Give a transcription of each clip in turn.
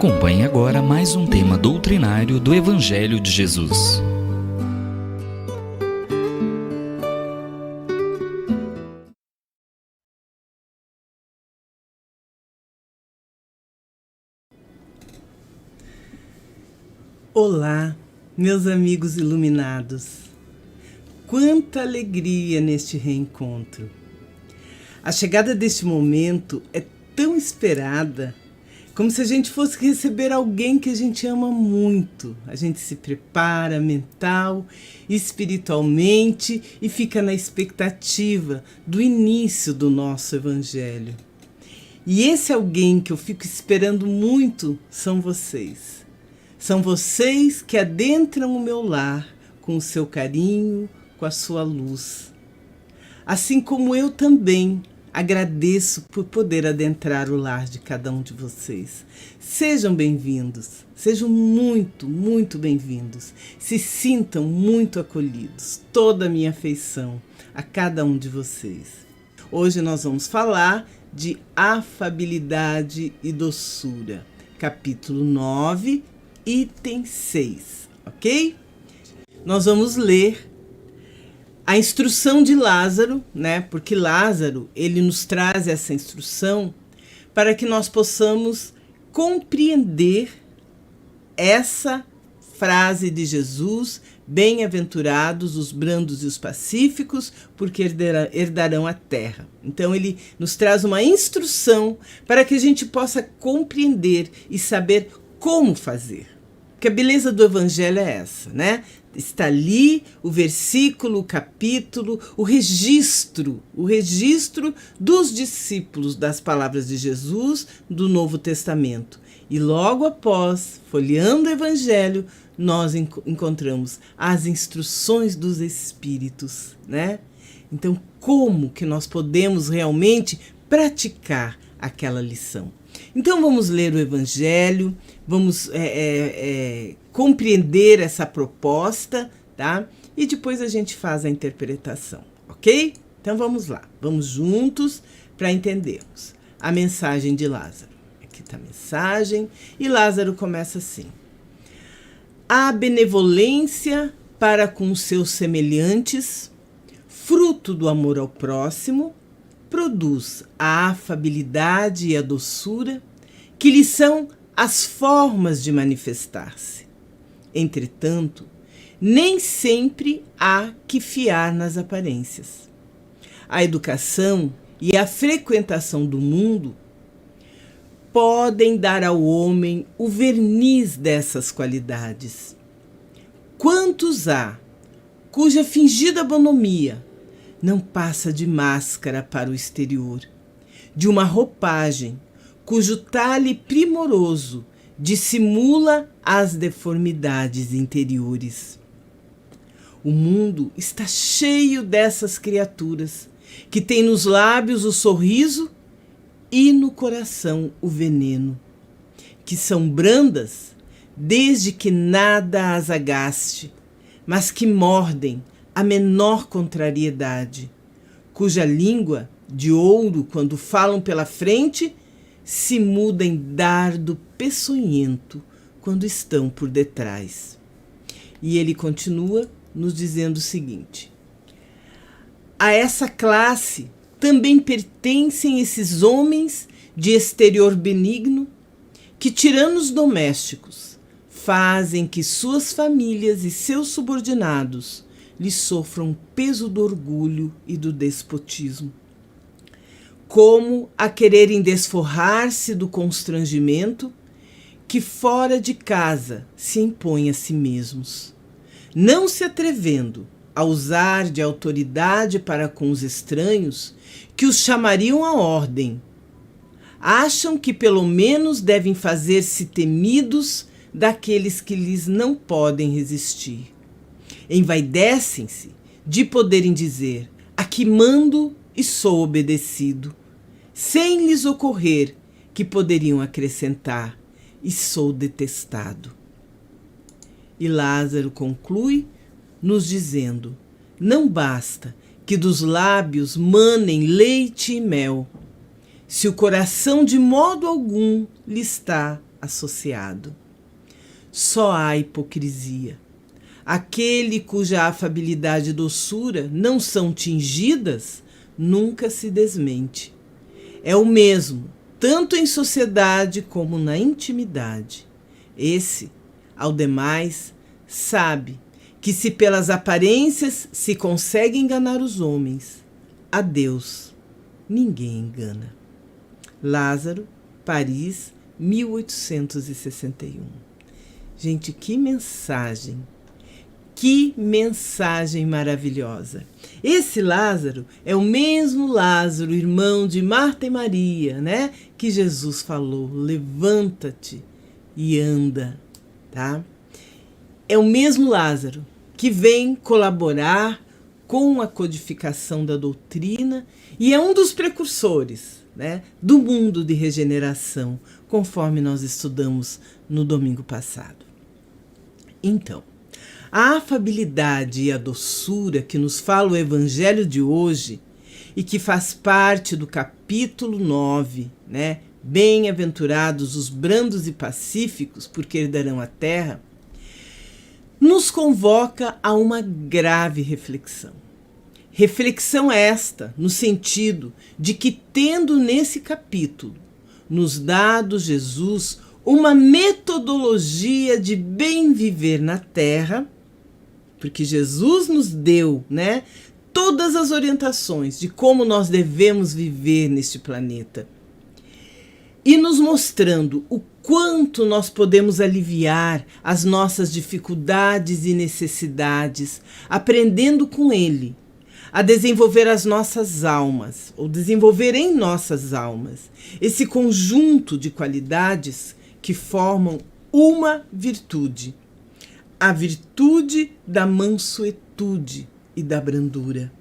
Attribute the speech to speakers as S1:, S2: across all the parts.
S1: Acompanhe agora mais um tema doutrinário do Evangelho de Jesus.
S2: Olá, meus amigos iluminados. Quanta alegria neste reencontro. A chegada deste momento é tão esperada, como se a gente fosse receber alguém que a gente ama muito. A gente se prepara mental e espiritualmente e fica na expectativa do início do nosso Evangelho. E esse alguém que eu fico esperando muito são vocês. São vocês que adentram o meu lar com o seu carinho, com a sua luz. Assim como eu também agradeço por poder adentrar o lar de cada um de vocês. Sejam bem-vindos, sejam muito, muito bem-vindos. Se sintam muito acolhidos. Toda a minha afeição a cada um de vocês. Hoje nós vamos falar de afabilidade e doçura. Capítulo 9, item 6, ok? Nós vamos ler a instrução de Lázaro, né? Porque Lázaro, ele nos traz essa instrução para que nós possamos compreender essa frase de Jesus: bem-aventurados os brandos e os pacíficos, porque herdarão a terra. Então ele nos traz uma instrução para que a gente possa compreender e saber como fazer. Porque a beleza do Evangelho é essa, né? Está ali o versículo, o capítulo, o registro dos discípulos das palavras de Jesus do Novo Testamento. E logo após, folheando o Evangelho, nós encontramos as instruções dos Espíritos, né? Então, como que nós podemos realmente praticar aquela lição? Então vamos ler o Evangelho, vamos compreender essa proposta, tá? E depois a gente faz a interpretação, ok? Então vamos lá, vamos juntos para entendermos a mensagem de Lázaro. Aqui está a mensagem e Lázaro começa assim: a benevolência para com os seus semelhantes, fruto do amor ao próximo, produz a afabilidade e a doçura, que lhe são as formas de manifestar-se. Entretanto, nem sempre há que fiar nas aparências. A educação e a frequentação do mundo podem dar ao homem o verniz dessas qualidades. Quantos há cuja fingida bonomia não passa de máscara para o exterior, de uma roupagem cujo talhe primoroso dissimula as deformidades interiores. O mundo está cheio dessas criaturas que têm nos lábios o sorriso e no coração o veneno, que são brandas desde que nada as agaste, mas que mordem a menor contrariedade, cuja língua, de ouro, quando falam pela frente, se muda em dardo peçonhento quando estão por detrás. E ele continua nos dizendo o seguinte: a essa classe também pertencem esses homens de exterior benigno que, tiranos domésticos, fazem que suas famílias e seus subordinados lhe sofram o peso do orgulho e do despotismo. Como a quererem desforrar-se do constrangimento que fora de casa se impõe a si mesmos, não se atrevendo a usar de autoridade para com os estranhos que os chamariam à ordem. Acham que pelo menos devem fazer-se temidos daqueles que lhes não podem resistir. Envaidecem-se de poderem dizer: aqui mando e sou obedecido, sem lhes ocorrer que poderiam acrescentar: e sou detestado. E Lázaro conclui nos dizendo: não basta que dos lábios manem leite e mel, se o coração de modo algum lhe está associado. Só há hipocrisia. Aquele cuja afabilidade e doçura não são tingidas, nunca se desmente. É o mesmo, tanto em sociedade como na intimidade. Esse, ao demais, sabe que se pelas aparências se consegue enganar os homens, a Deus ninguém engana. Lázaro, Paris, 1861. Gente, que mensagem! Que mensagem maravilhosa! Esse Lázaro é o mesmo Lázaro, irmão de Marta e Maria, né? Que Jesus falou, levanta-te e anda, tá? É o mesmo Lázaro que vem colaborar com a codificação da doutrina e é um dos precursores, né, do mundo de regeneração, conforme nós estudamos no domingo passado. Então, a afabilidade e a doçura que nos fala o evangelho de hoje e que faz parte do capítulo 9, né? Bem-aventurados os brandos e pacíficos, porque herdarão a terra, nos convoca a uma grave reflexão. Reflexão esta no sentido de que, tendo nesse capítulo nos dado Jesus uma metodologia de bem viver na terra, porque Jesus nos deu, né, todas as orientações de como nós devemos viver neste planeta, e nos mostrando o quanto nós podemos aliviar as nossas dificuldades e necessidades, aprendendo com Ele a desenvolver as nossas almas, ou desenvolver em nossas almas, esse conjunto de qualidades que formam uma virtude, a virtude da mansuetude e da brandura.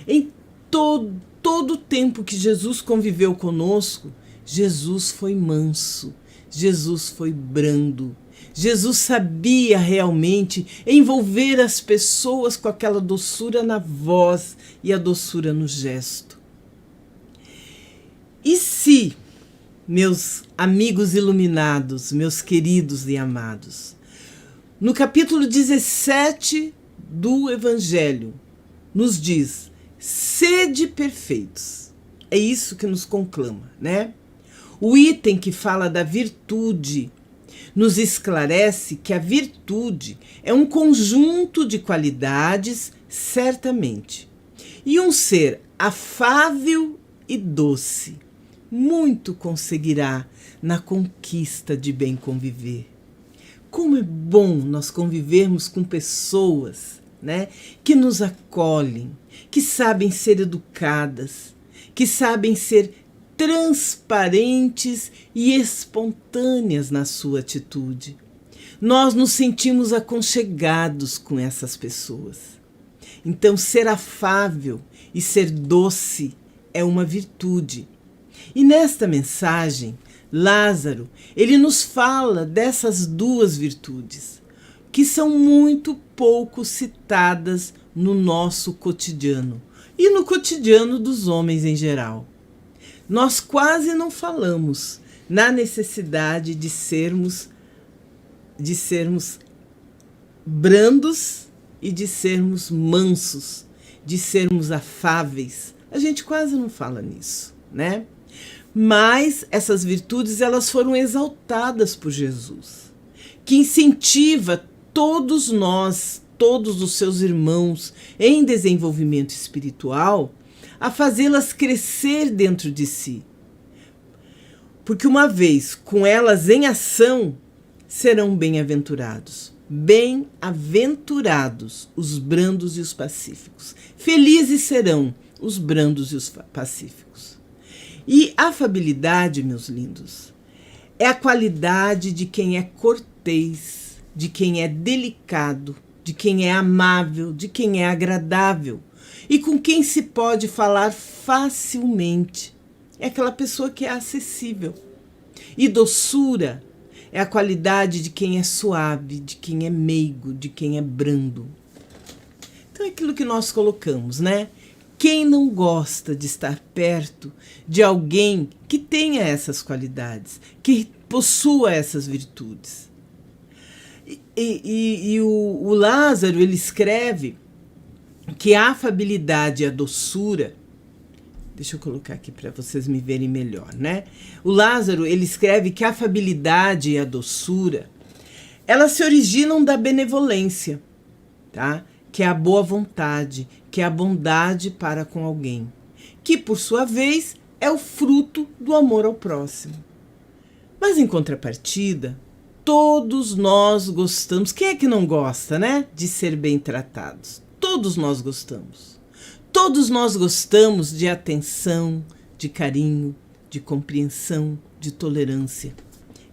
S2: Em todo o tempo que Jesus conviveu conosco, Jesus foi manso, Jesus foi brando. Jesus sabia realmente envolver as pessoas com aquela doçura na voz e a doçura no gesto. E se, meus amigos iluminados, meus queridos e amados, no capítulo 17 do Evangelho, nos diz, sede perfeitos. É isso que nos conclama, né? O item que fala da virtude nos esclarece que a virtude é um conjunto de qualidades, certamente, e um ser afável e doce muito conseguirá na conquista de bem conviver. Como é bom nós convivermos com pessoas, né, que nos acolhem, que sabem ser educadas, que sabem ser transparentes e espontâneas na sua atitude. Nós nos sentimos aconchegados com essas pessoas. Então, ser afável e ser doce é uma virtude. E nesta mensagem, Lázaro, ele nos fala dessas duas virtudes, que são muito pouco citadas no nosso cotidiano e no cotidiano dos homens em geral. Nós quase não falamos na necessidade de sermos brandos e de sermos mansos, de sermos afáveis. A gente quase não fala nisso, né? Mas essas virtudes, elas foram exaltadas por Jesus, que incentiva todos nós, todos os seus irmãos em desenvolvimento espiritual, a fazê-las crescer dentro de si. Porque uma vez com elas em ação, serão bem-aventurados. Bem-aventurados os brandos e os pacíficos. Felizes serão os brandos e os pacíficos. E afabilidade, meus lindos, é a qualidade de quem é cortês, de quem é delicado, de quem é amável, de quem é agradável e com quem se pode falar facilmente. É aquela pessoa que é acessível. E doçura é a qualidade de quem é suave, de quem é meigo, de quem é brando. Então é aquilo que nós colocamos, né? Quem não gosta de estar perto de alguém que tenha essas qualidades, que possua essas virtudes. E o Lázaro, ele escreve que a afabilidade e a doçura, deixa eu colocar aqui para vocês me verem melhor, né? O Lázaro, ele escreve que a afabilidade e a doçura, elas se originam da benevolência, tá? Que é a boa vontade, que é a bondade para com alguém, que por sua vez é o fruto do amor ao próximo. Mas em contrapartida, todos nós gostamos, quem é que não gosta, né? De ser bem tratados. Todos nós gostamos. Todos nós gostamos de atenção, de carinho, de compreensão, de tolerância.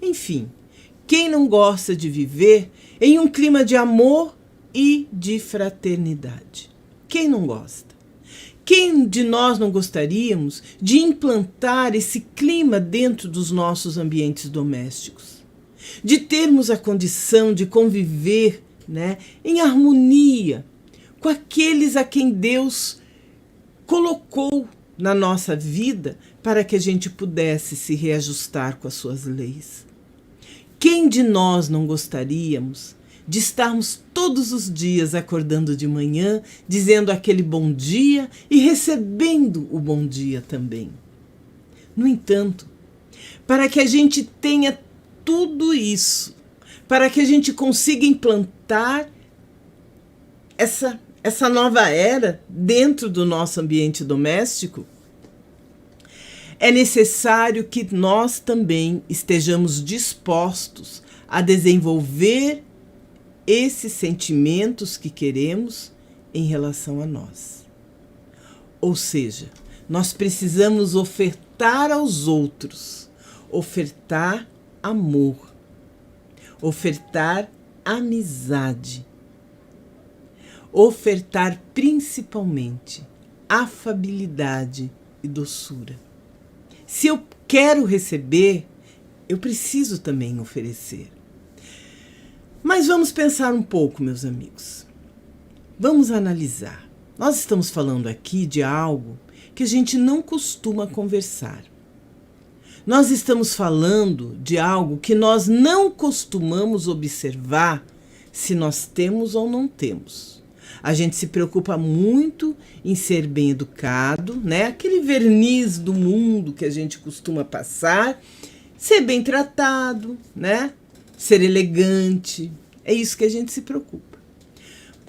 S2: Enfim, quem não gosta de viver em um clima de amor e de fraternidade? Quem não gosta? Quem de nós não gostaríamos de implantar esse clima dentro dos nossos ambientes domésticos? De termos a condição de conviver, né, em harmonia com aqueles a quem Deus colocou na nossa vida para que a gente pudesse se reajustar com as suas leis. Quem de nós não gostaríamos de estarmos todos os dias acordando de manhã, dizendo aquele bom dia e recebendo o bom dia também? No entanto, para que a gente tenha tudo isso, para que a gente consiga implantar essa nova era dentro do nosso ambiente doméstico, é necessário que nós também estejamos dispostos a desenvolver esses sentimentos que queremos em relação a nós. Ou seja, nós precisamos ofertar aos outros, ofertar amor, ofertar amizade, ofertar principalmente afabilidade e doçura. Se eu quero receber, eu preciso também oferecer. Mas vamos pensar um pouco, meus amigos. Vamos analisar. Nós estamos falando aqui de algo que a gente não costuma conversar. Nós estamos falando de algo que nós não costumamos observar se nós temos ou não temos. A gente se preocupa muito em ser bem educado, né? Aquele verniz do mundo que a gente costuma passar, ser bem tratado, né? Ser elegante. É isso que a gente se preocupa.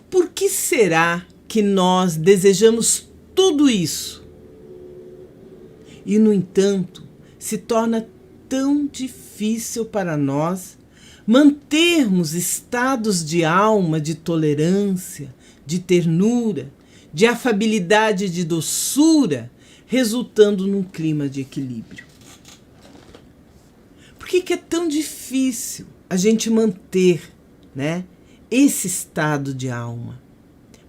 S2: Por que será que nós desejamos tudo isso? E, no entanto, se torna tão difícil para nós mantermos estados de alma, de tolerância, de ternura, de afabilidade, de doçura, resultando num clima de equilíbrio. Por que é tão difícil a gente manter, né, esse estado de alma?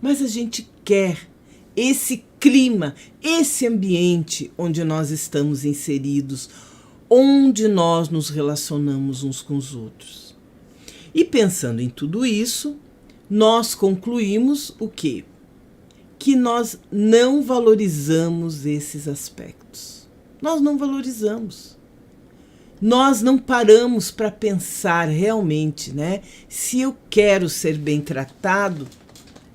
S2: Mas a gente quer esse clima, esse ambiente onde nós estamos inseridos, onde nós nos relacionamos uns com os outros. E pensando em tudo isso, nós concluímos o quê? Que nós não valorizamos esses aspectos. Nós não valorizamos. Nós não paramos para pensar realmente, né? Se eu quero ser bem tratado,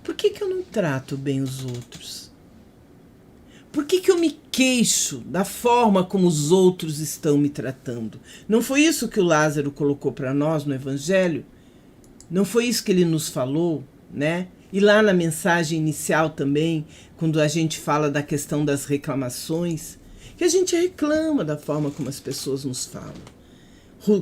S2: por que eu não trato bem os outros? Por que eu me queixo da forma como os outros estão me tratando? Não foi isso que o Lázaro colocou para nós no Evangelho? Não foi isso que ele nos falou, né? E lá na mensagem inicial também, quando a gente fala da questão das reclamações, que a gente reclama da forma como as pessoas nos falam,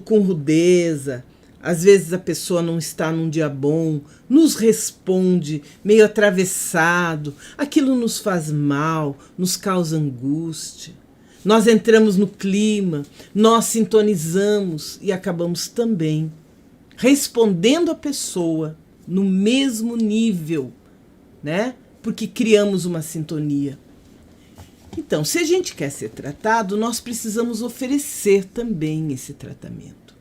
S2: com rudeza. Às vezes a pessoa não está num dia bom, nos responde meio atravessado, aquilo nos faz mal, nos causa angústia. Nós entramos no clima, nós sintonizamos e acabamos também respondendo a pessoa no mesmo nível, né? Porque criamos uma sintonia. Então, se a gente quer ser tratado, nós precisamos oferecer também esse tratamento.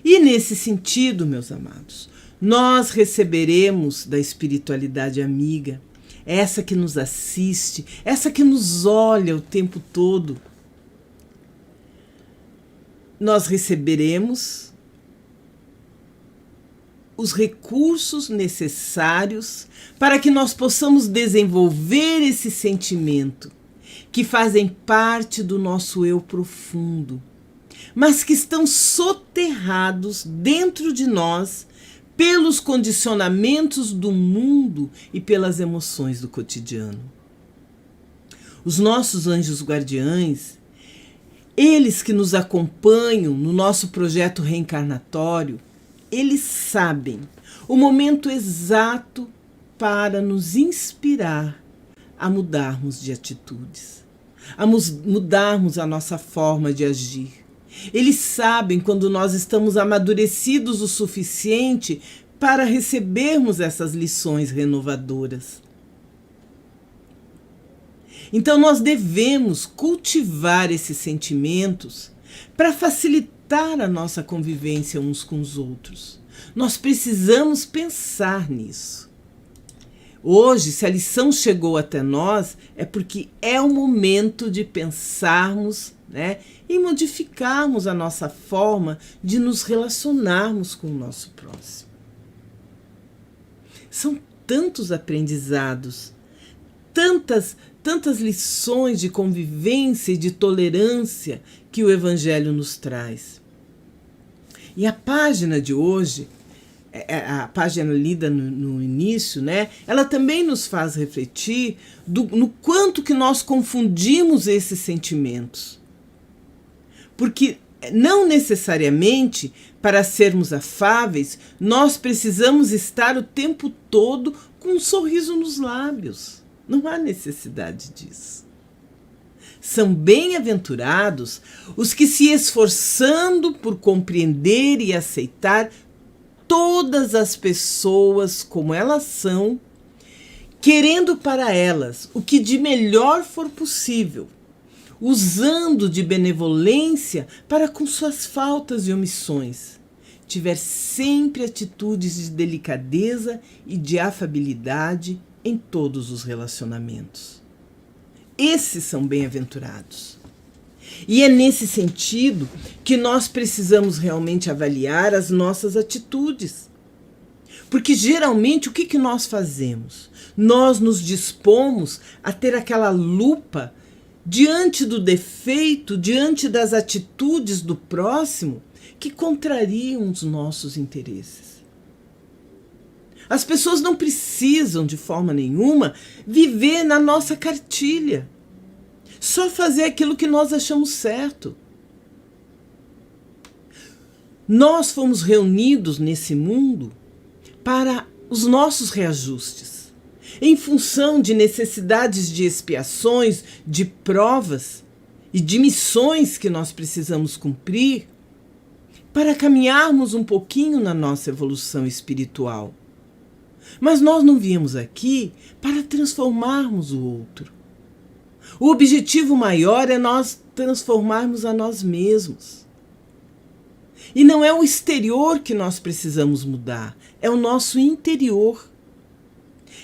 S2: E nesse sentido, meus amados, nós receberemos da espiritualidade amiga, essa que nos assiste, essa que nos olha o tempo todo, nós receberemos os recursos necessários para que nós possamos desenvolver esse sentimento, que fazem parte do nosso eu profundo, mas que estão soterrados dentro de nós pelos condicionamentos do mundo e pelas emoções do cotidiano. Os nossos anjos guardiães, eles que nos acompanham no nosso projeto reencarnatório, eles sabem o momento exato para nos inspirar a mudarmos de atitudes, a mudarmos a nossa forma de agir. Eles sabem quando nós estamos amadurecidos o suficiente para recebermos essas lições renovadoras. Então nós devemos cultivar esses sentimentos para facilitar a nossa convivência uns com os outros. Nós precisamos pensar nisso. Hoje, se a lição chegou até nós, é porque é o momento de pensarmos, né, e modificarmos a nossa forma de nos relacionarmos com o nosso próximo. São tantos aprendizados, tantas lições de convivência e de tolerância que o Evangelho nos traz. E a página de hoje, a página lida no início, né, ela também nos faz refletir no quanto que nós confundimos esses sentimentos. Porque não necessariamente, para sermos afáveis, nós precisamos estar o tempo todo com um sorriso nos lábios. Não há necessidade disso. São bem-aventurados os que, se esforçando por compreender e aceitar todas as pessoas como elas são, querendo para elas o que de melhor for possível, usando de benevolência para com suas faltas e omissões, tiver sempre atitudes de delicadeza e de afabilidade em todos os relacionamentos. Esses são bem-aventurados. E é nesse sentido que nós precisamos realmente avaliar as nossas atitudes. Porque geralmente o que nós fazemos? Nós nos dispomos a ter aquela lupa diante do defeito, diante das atitudes do próximo que contrariam os nossos interesses. As pessoas não precisam, de forma nenhuma, viver na nossa cartilha. Só fazer aquilo que nós achamos certo. Nós fomos reunidos nesse mundo para os nossos reajustes, em função de necessidades de expiações, de provas e de missões que nós precisamos cumprir para caminharmos um pouquinho na nossa evolução espiritual. Mas nós não viemos aqui para transformarmos o outro. O objetivo maior é nós transformarmos a nós mesmos. E não é o exterior que nós precisamos mudar, é o nosso interior.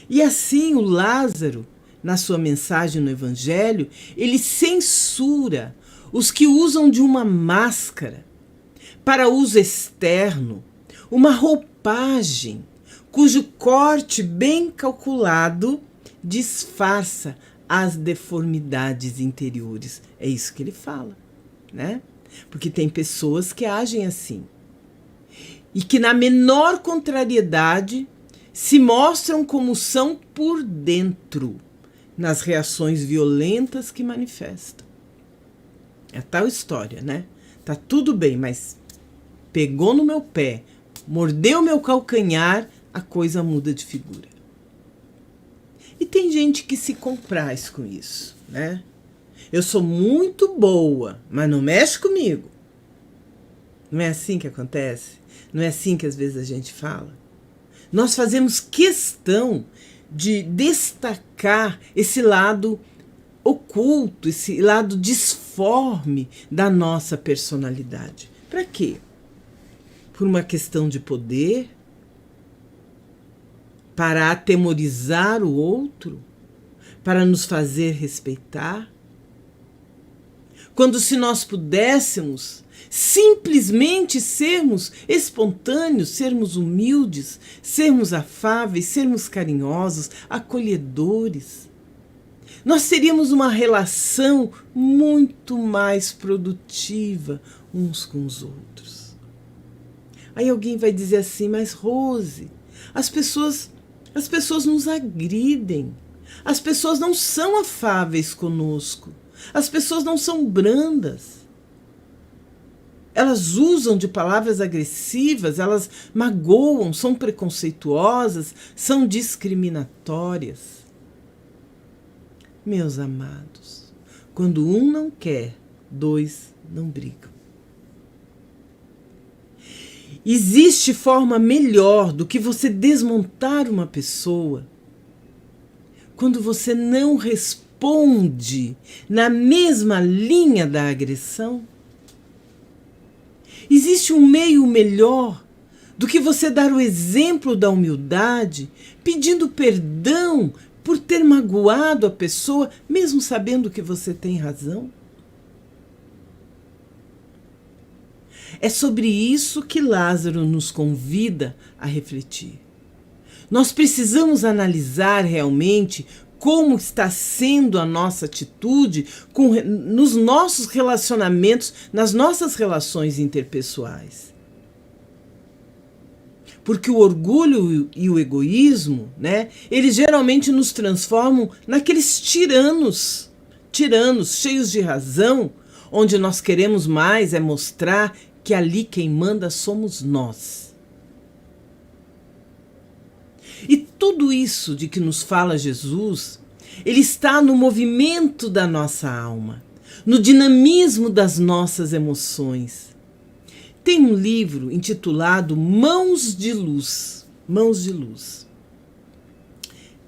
S2: E assim o Lázaro, na sua mensagem no Evangelho, ele censura os que usam de uma máscara para uso externo, uma roupagem cujo corte bem calculado disfarça as deformidades interiores. É isso que ele fala, né? Porque tem pessoas que agem assim e que na menor contrariedade se mostram como são por dentro, nas reações violentas que manifestam. É tal história, né? Tá tudo bem, mas pegou no meu pé, mordeu meu calcanhar, a coisa muda de figura. E tem gente que se compraz com isso, né? Eu sou muito boa, mas não mexe comigo. Não é assim que acontece? Não é assim que às vezes a gente fala? Nós fazemos questão de destacar esse lado oculto, esse lado disforme da nossa personalidade. Para quê? Por uma questão de poder? Para atemorizar o outro? Para nos fazer respeitar? Quando, se nós pudéssemos, Simplesmente sermos espontâneos, sermos humildes, sermos afáveis, sermos carinhosos, acolhedores. Nós teríamos uma relação muito mais produtiva uns com os outros. Aí alguém vai dizer assim, mas Rose, as pessoas nos agridem, as pessoas não são afáveis conosco, as pessoas não são brandas. Elas usam de palavras agressivas, elas magoam, são preconceituosas, são discriminatórias. Meus amados, quando um não quer, dois não brigam. Existe forma melhor do que você desmontar uma pessoa quando você não responde na mesma linha da agressão? Existe um meio melhor do que você dar o exemplo da humildade, pedindo perdão por ter magoado a pessoa, mesmo sabendo que você tem razão? É sobre isso que Lázaro nos convida a refletir. Nós precisamos analisar realmente como está sendo a nossa atitude nos nossos relacionamentos, nas nossas relações interpessoais. Porque o orgulho e o egoísmo, né, eles geralmente nos transformam naqueles tiranos cheios de razão, onde nós queremos mais é mostrar que ali quem manda somos nós. E tudo isso de que nos fala Jesus, ele está no movimento da nossa alma, no dinamismo das nossas emoções. Tem um livro intitulado Mãos de Luz. Mãos de Luz.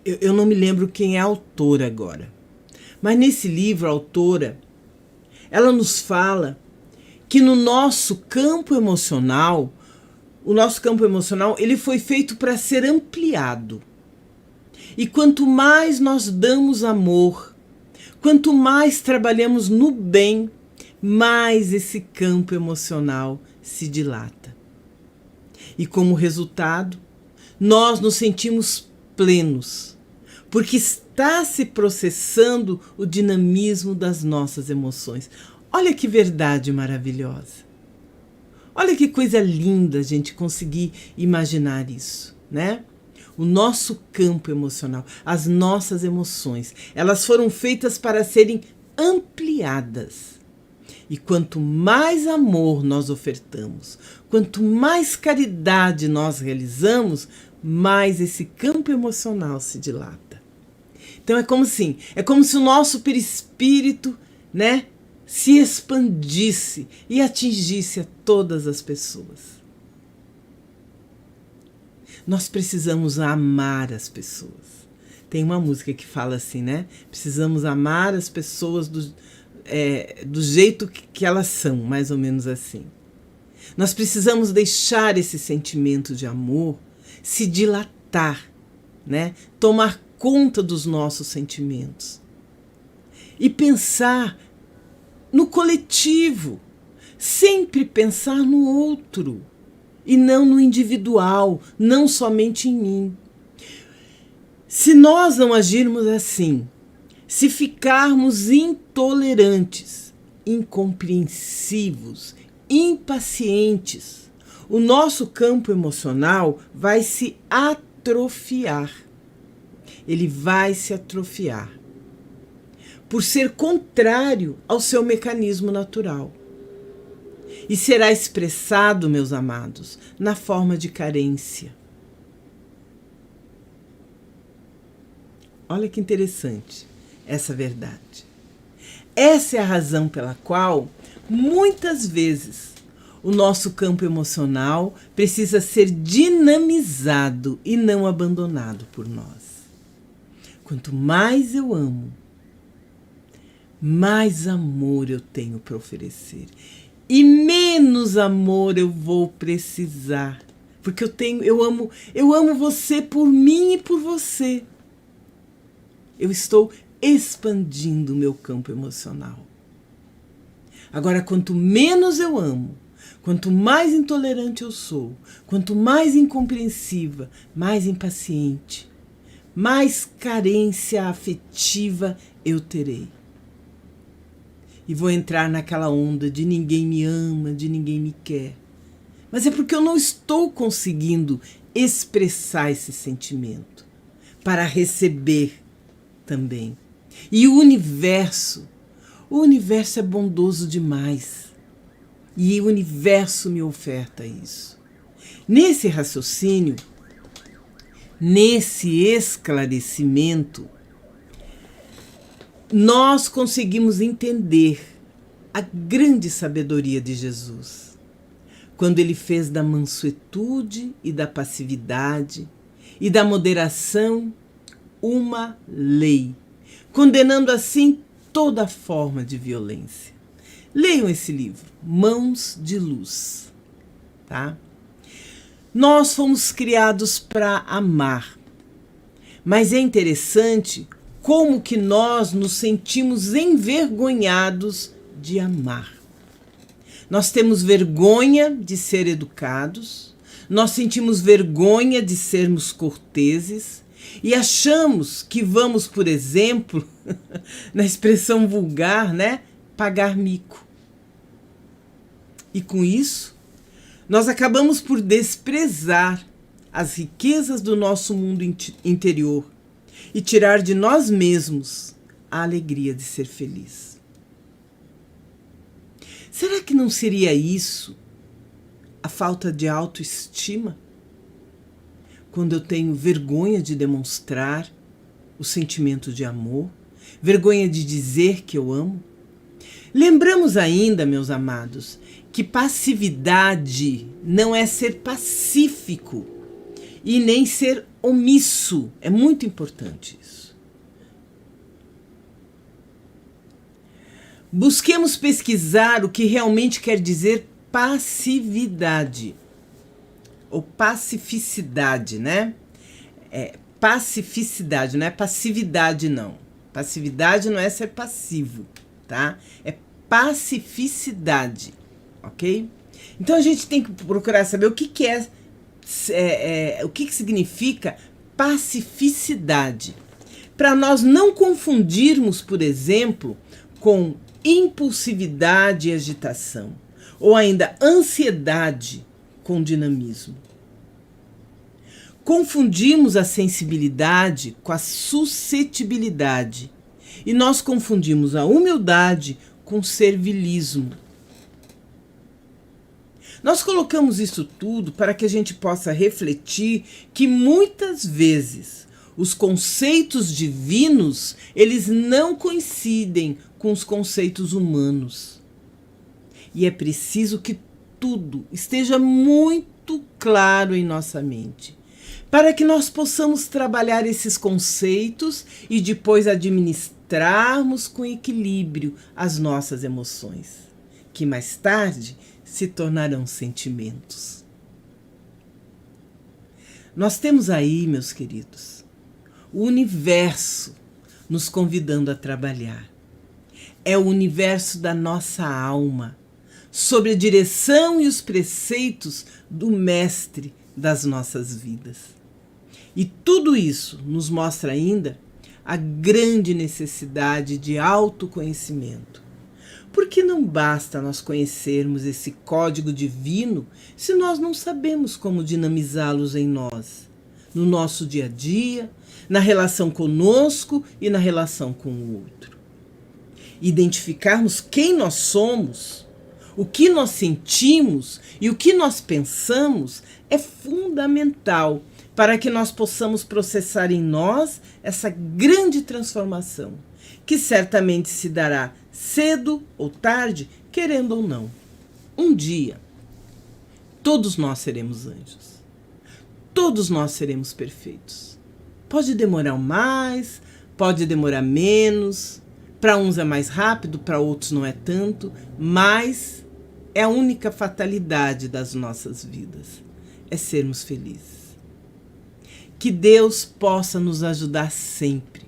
S2: Eu não me lembro quem é a autora agora. Mas nesse livro, a autora, ela nos fala que no nosso campo emocional, o nosso campo emocional, ele foi feito para ser ampliado. E quanto mais nós damos amor, quanto mais trabalhamos no bem, mais esse campo emocional se dilata. E como resultado, nós nos sentimos plenos, porque está se processando o dinamismo das nossas emoções. Olha que verdade maravilhosa. Olha que coisa linda a gente conseguir imaginar isso, né? O nosso campo emocional, as nossas emoções, elas foram feitas para serem ampliadas. E quanto mais amor nós ofertamos, quanto mais caridade nós realizamos, mais esse campo emocional se dilata. Então é como se o nosso perispírito, né, se expandisse e atingisse a todas as pessoas. Nós precisamos amar as pessoas. Tem uma música que fala assim, né? Precisamos amar as pessoas do jeito que elas são, mais ou menos assim. Nós precisamos deixar esse sentimento de amor se dilatar, né? Tomar conta dos nossos sentimentos. E pensar no coletivo, sempre pensar no outro e não no individual, não somente em mim. Se nós não agirmos assim, se ficarmos intolerantes, incompreensivos, impacientes, o nosso campo emocional vai se atrofiar. Ele vai se atrofiar. Por ser contrário ao seu mecanismo natural. E será expressado, meus amados, na forma de carência. Olha que interessante essa verdade. Essa é a razão pela qual, muitas vezes, o nosso campo emocional precisa ser dinamizado e não abandonado por nós. Quanto mais eu amo, mais amor eu tenho para oferecer. E menos amor eu vou precisar. Porque eu amo você por mim e por você. Eu estou expandindo o meu campo emocional. Agora, quanto menos eu amo, quanto mais intolerante eu sou, quanto mais incompreensiva, mais impaciente, mais carência afetiva eu terei. E vou entrar naquela onda de ninguém me ama, de ninguém me quer. Mas é porque eu não estou conseguindo expressar esse sentimento para receber também. E o universo é bondoso demais. E o universo me oferta isso. Nesse raciocínio, nesse esclarecimento, nós conseguimos entender a grande sabedoria de Jesus, quando ele fez da mansuetude e da passividade e da moderação uma lei, condenando assim toda forma de violência. Leiam esse livro, Mãos de Luz, tá? Nós fomos criados para amar, mas é interessante como que nós nos sentimos envergonhados de amar. Nós temos vergonha de ser educados, nós sentimos vergonha de sermos corteses e achamos que vamos, por exemplo, na expressão vulgar, né, pagar mico. E com isso, nós acabamos por desprezar as riquezas do nosso mundo interior e tirar de nós mesmos a alegria de ser feliz. Será que não seria isso a falta de autoestima? Quando eu tenho vergonha de demonstrar o sentimento de amor, vergonha de dizer que eu amo? Lembramos ainda, meus amados, que passividade não é ser pacífico e nem ser omisso. É muito importante isso. Busquemos pesquisar o que realmente quer dizer passividade ou pacificidade, né? Pacificidade, não é passividade, não. Passividade não é ser passivo, tá? É pacificidade, ok? Então a gente tem que procurar saber o que o que significa pacificidade, para nós não confundirmos, por exemplo, com impulsividade e agitação, ou ainda ansiedade com dinamismo. Confundimos a sensibilidade com a suscetibilidade, e nós confundimos a humildade com servilismo. Nós colocamos isso tudo para que a gente possa refletir que muitas vezes os conceitos divinos, eles não coincidem com os conceitos humanos. E é preciso que tudo esteja muito claro em nossa mente, para que nós possamos trabalhar esses conceitos e depois administrarmos com equilíbrio as nossas emoções, que mais tarde se tornarão sentimentos. Nós temos aí, meus queridos, o universo nos convidando a trabalhar. É o universo da nossa alma, sob a direção e os preceitos do Mestre das nossas vidas. E tudo isso nos mostra ainda a grande necessidade de autoconhecimento. Porque não basta nós conhecermos esse código divino se nós não sabemos como dinamizá-los em nós, no nosso dia a dia, na relação conosco e na relação com o outro. Identificarmos quem nós somos, o que nós sentimos e o que nós pensamos é fundamental para que nós possamos processar em nós essa grande transformação, que certamente se dará cedo ou tarde, querendo ou não. Um dia, todos nós seremos anjos. Todos nós seremos perfeitos. Pode demorar mais, pode demorar menos. Para uns é mais rápido, para outros não é tanto, mas é a única fatalidade das nossas vidas, é sermos felizes. Que Deus possa nos ajudar sempre.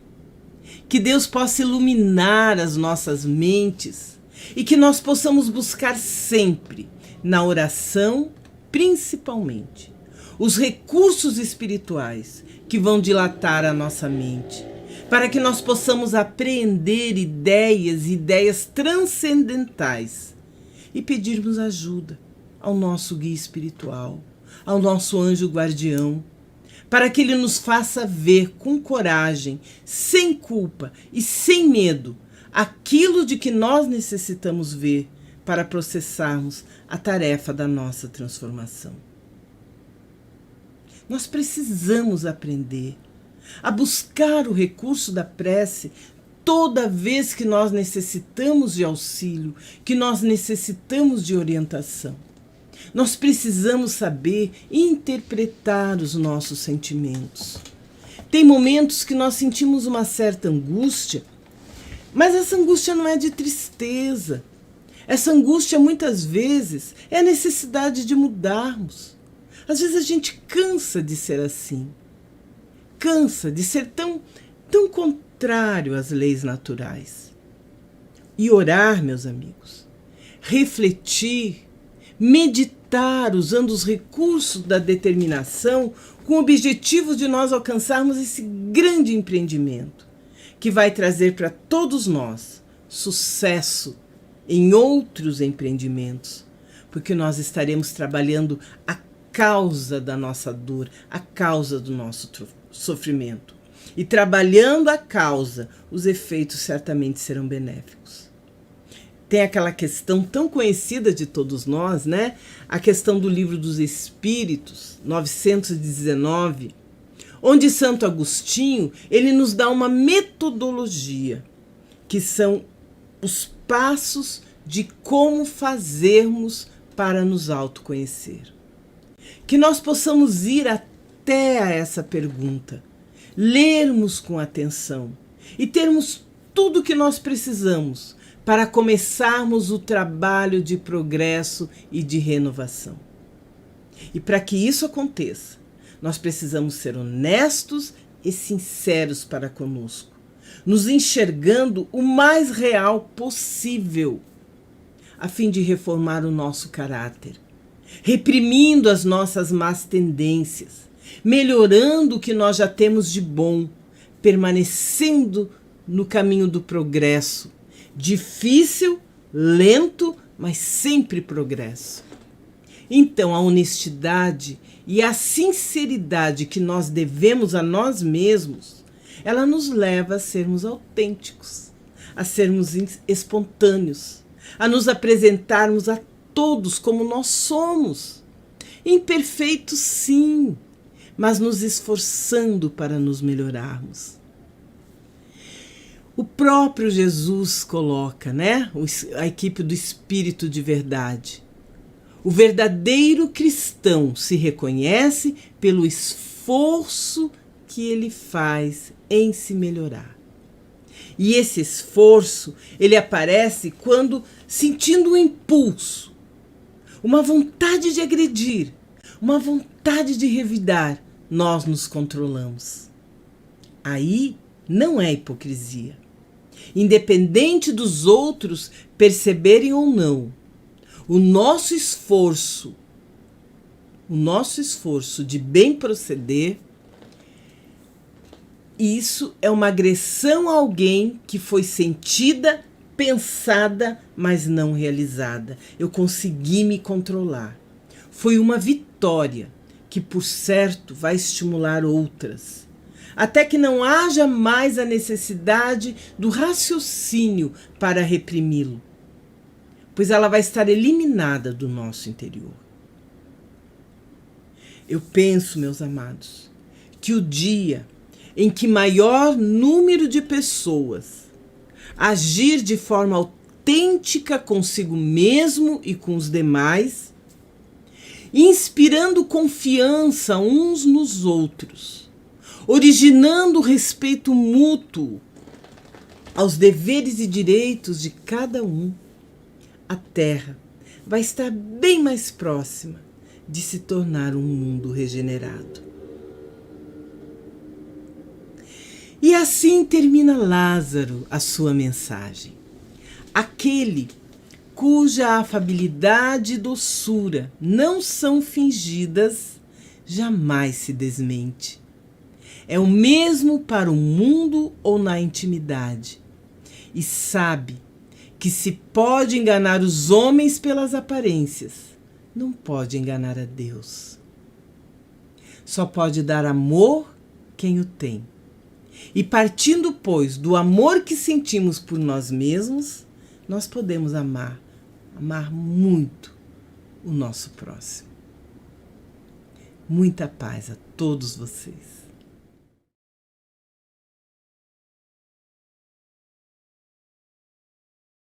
S2: Que Deus possa iluminar as nossas mentes e que nós possamos buscar sempre, na oração principalmente, os recursos espirituais que vão dilatar a nossa mente, para que nós possamos apreender ideias transcendentais e pedirmos ajuda ao nosso guia espiritual, ao nosso anjo guardião, para que ele nos faça ver com coragem, sem culpa e sem medo, aquilo de que nós necessitamos ver para processarmos a tarefa da nossa transformação. Nós precisamos aprender a buscar o recurso da prece toda vez que nós necessitamos de auxílio, que nós necessitamos de orientação. Nós precisamos saber interpretar os nossos sentimentos. Tem momentos que nós sentimos uma certa angústia, mas essa angústia não é de tristeza. Essa angústia, muitas vezes, é a necessidade de mudarmos. Às vezes a gente cansa de ser assim. Cansa de ser tão contrário às leis naturais. E orar, meus amigos, refletir, meditar usando os recursos da determinação com o objetivo de nós alcançarmos esse grande empreendimento que vai trazer para todos nós sucesso em outros empreendimentos, porque nós estaremos trabalhando a causa da nossa dor, a causa do nosso sofrimento. E trabalhando a causa, os efeitos certamente serão benéficos. Tem aquela questão tão conhecida de todos nós, né? A questão do Livro dos Espíritos, 919, onde Santo Agostinho, ele nos dá uma metodologia, que são os passos de como fazermos para nos autoconhecer. Que nós possamos ir até a essa pergunta, lermos com atenção e termos tudo o que nós precisamos para começarmos o trabalho de progresso e de renovação. E para que isso aconteça, nós precisamos ser honestos e sinceros para conosco, nos enxergando o mais real possível, a fim de reformar o nosso caráter, reprimindo as nossas más tendências, melhorando o que nós já temos de bom, permanecendo no caminho do progresso, difícil, lento, mas sempre progresso. Então, a honestidade e a sinceridade que nós devemos a nós mesmos, ela nos leva a sermos autênticos, a sermos espontâneos, a nos apresentarmos a todos como nós somos. Imperfeitos, sim, mas nos esforçando para nos melhorarmos. O próprio Jesus coloca, né, a equipe do Espírito de Verdade. O verdadeiro cristão se reconhece pelo esforço que ele faz em se melhorar. E esse esforço, ele aparece quando, sentindo um impulso, uma vontade de agredir, uma vontade de revidar, nós nos controlamos. Aí não é hipocrisia. Independente dos outros perceberem ou não, o nosso esforço de bem proceder, isso é uma agressão a alguém que foi sentida, pensada, mas não realizada. Eu consegui me controlar. Foi uma vitória que, por certo, vai estimular outras, até que não haja mais a necessidade do raciocínio para reprimi-lo, pois ela vai estar eliminada do nosso interior. Eu penso, meus amados, que o dia em que maior número de pessoas agir de forma autêntica consigo mesmo e com os demais, inspirando confiança uns nos outros, originando respeito mútuo aos deveres e direitos de cada um, a Terra vai estar bem mais próxima de se tornar um mundo regenerado. E assim termina Lázaro a sua mensagem. Aquele cuja afabilidade e doçura não são fingidas, jamais se desmente. É o mesmo para o mundo ou na intimidade, e sabe que se pode enganar os homens pelas aparências, não pode enganar a Deus. Só pode dar amor quem o tem. E partindo, pois, do amor que sentimos por nós mesmos, nós podemos amar muito o nosso próximo. Muita paz a todos vocês.